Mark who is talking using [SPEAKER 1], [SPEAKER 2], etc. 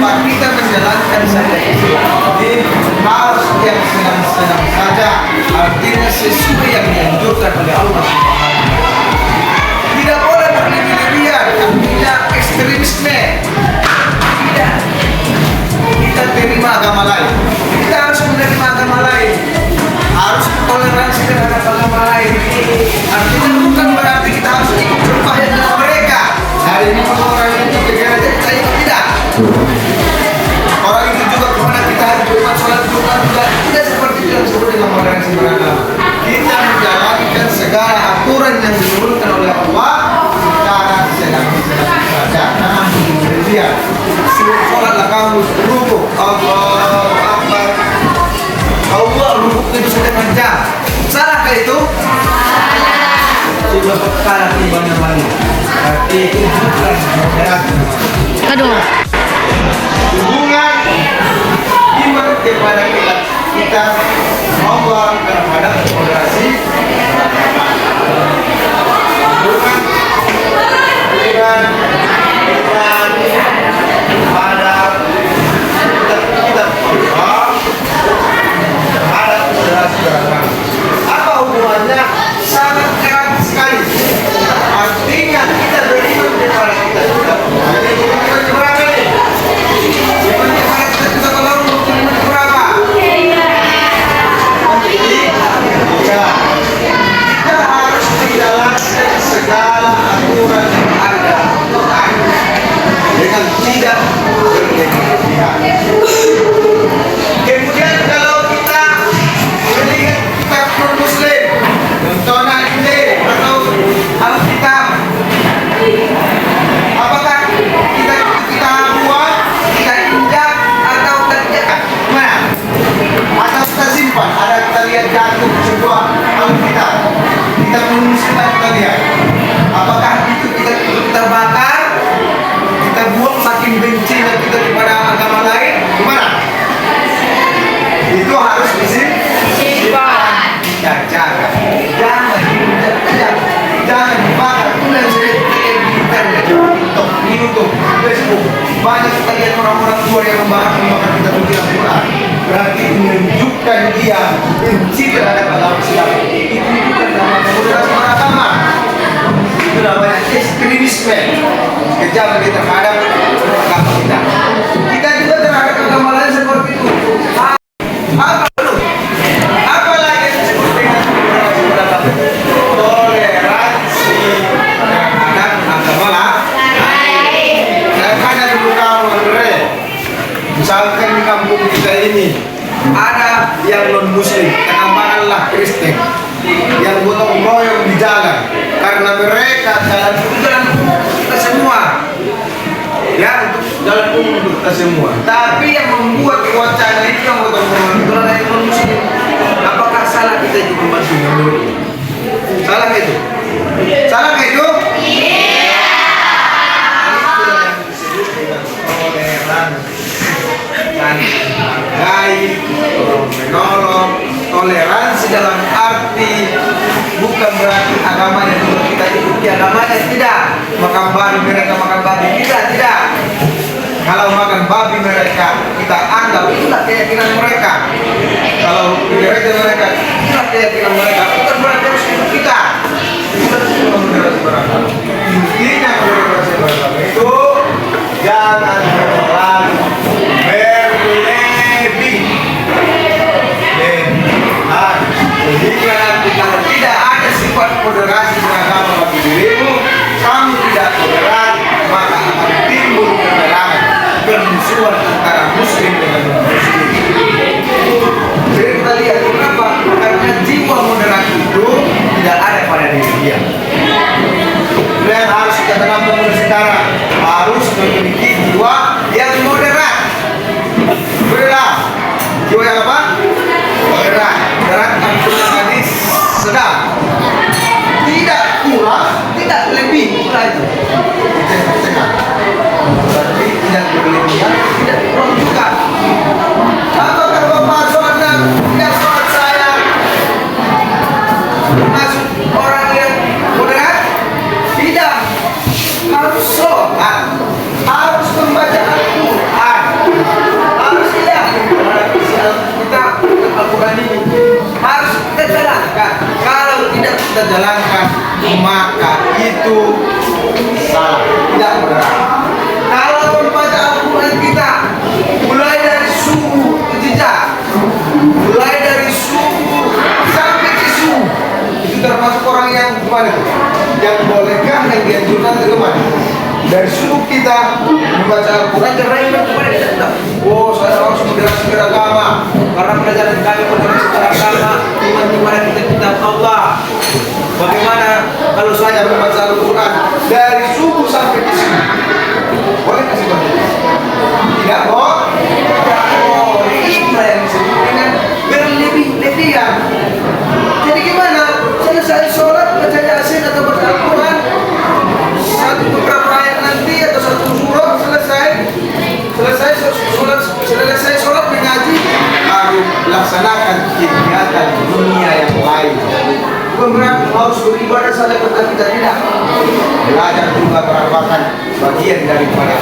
[SPEAKER 1] apa kita menjalankan saja Islam ini harus yang senang-senang saja, artinya sesuai yang dianjurkan oleh Allah Subhanahu wa Ta'ala. Tidak boleh berlebih-lebihan, artinya ekstremisme. Tidak. Kita terima agama lain. Kita harus menerima agama lain. Harus toleransi terhadap agama lain. Artinya bukan berarti kita harus ikut berpahaya dengan mereka. Hari ini orang itu gereja kita ikut tidak. Orang itu juga kemana kita harus Jumat, sholat Jumat juga tidak seperti itu yang disebut dengan toleransi beragama. Kita menjalankan segala aturan yang diturunkan oleh Allah secara senang-senang saja. Jangan berlebihan. Sholatlah kamu rukuk, Allahu Akbar. Allah rukuknya itu setengah jam. Salahkah itu? Sudah perkara timbangnya malu. Berarti itu bukan moderasi.
[SPEAKER 2] Aduh.
[SPEAKER 1] Hubungan iman kepada kita Allah terhadap moderasi. Hubungan dengan pada kita Allah terhadap moderasi beragama. Apa hubungannya? Sangat erat sekali. Artinya kita beriman kepada kita juga. Jadi iman berapa nih? Iman kepada kita juga kalau iman berapa? Iya. Kita harus menjalankan segala aturan yang ada dengan tidak berlebihan. Kemudian kalau kita melihat kitab non-muslim, contohnya ini atau Alkitab, apakah kita buang, kita injak atau terjekat? Mana? Atau kita simpan? Ada kita lihat jatuh sebuah Alkitab, kita non-muslim kita lihat. Apakah itu kita bakar? Kita buang makin benci kita kepada agama lain? Gimana? Itu harus disimpan. Jangan dibakar. Itu yang sering di TikTok, di YouTube, Facebook. Banyak kita lihat orang-orang luar yang membakar kita punya Al-Quran. Berarti menunjukkan dia benci terhadap agama Islam. Itu bukan nama moderasi beragama. Itu namanya ekstremisme. Kejam terhadap agama kita. Kita juga terhadap agama lain seperti itu. Apa dulu? Apa lagi yang disebut dengan moderasi beragama? Toleransi terhadap agama lain. Daripada dulu kamu berbeda. Misalkan di kampung kita ini ada yang non muslim, katakanlah Kristen, yang gotong royong di jalan karena mereka jalan kita semua, ya untuk jalan umum untuk kita semua. Tapi yang membuat wacana itu yang gotong royong itu adalah yang non muslim. Apakah salah kita itu membantu menurut? Salah itu? Salah itu? Iya. Itulah yang disebut dengan toleransi. Menghargai, menolong, toleransi dalam arti bukan berarti agama yang kita ikuti agamanya, tidak. Makan babi mereka makan babi tidak. Kalau makan babi mereka kita anggap itulah keyakinan mereka. Kalau gereja mereka itulah keyakinan mereka, bukan berarti harus ikut kita. Itu semua moderasi beragama. Intinya moderasi beragama itu jangan terlalu berlebih. Sehingga nanti kalau tidak ada sifat moderasi beragama bagi dirimu, kamu tidak toleran, maka akan timbul keterangan permusuhan antara muslim dengan non-muslim. Jadi kita lihat kenapa? Karena jiwa moderat itu tidak ada pada diri dia. Dan harus kita tanamkan mulai sekarang, harus memiliki jiwa yang moderat. Moderat. Jiwa yang apa? Moderat. Moderat artinya tadi sedang. Tidak kurang, tidak lebih. Itulah itu. Tengah-tengah. Berarti tidak berlebihan, tidak kurang juga. Apakah Bapak sholatnya tidak sholat saya masuk orang yang moderat? Tidak. Harus sholat, harus membaca Al-Quran. dari suku kita membaca Al-Quran dan rahimah kepada kita tetap. Oh, saya harus moderasi beragama karena pelajaran kami moderasi beragama iman kepada kita Allah. Bagaimana kalau saya membaca Al-Quran dari subuh sampai ke sini? Boleh kasih tahu? Tidak, kok. Oh, ini yang disebut dengan berlebih-lebihan. Jadi gimana? Selesai sholat baca Yasin atau baca Al-Quran satu beberapa ayat nanti atau satu surah selesai sholat mengaji baru laksanakan kegiatan dunia yang lain. Bukan harus beribadah saja kepada kita, tidak. Belajar juga merupakan bagian daripada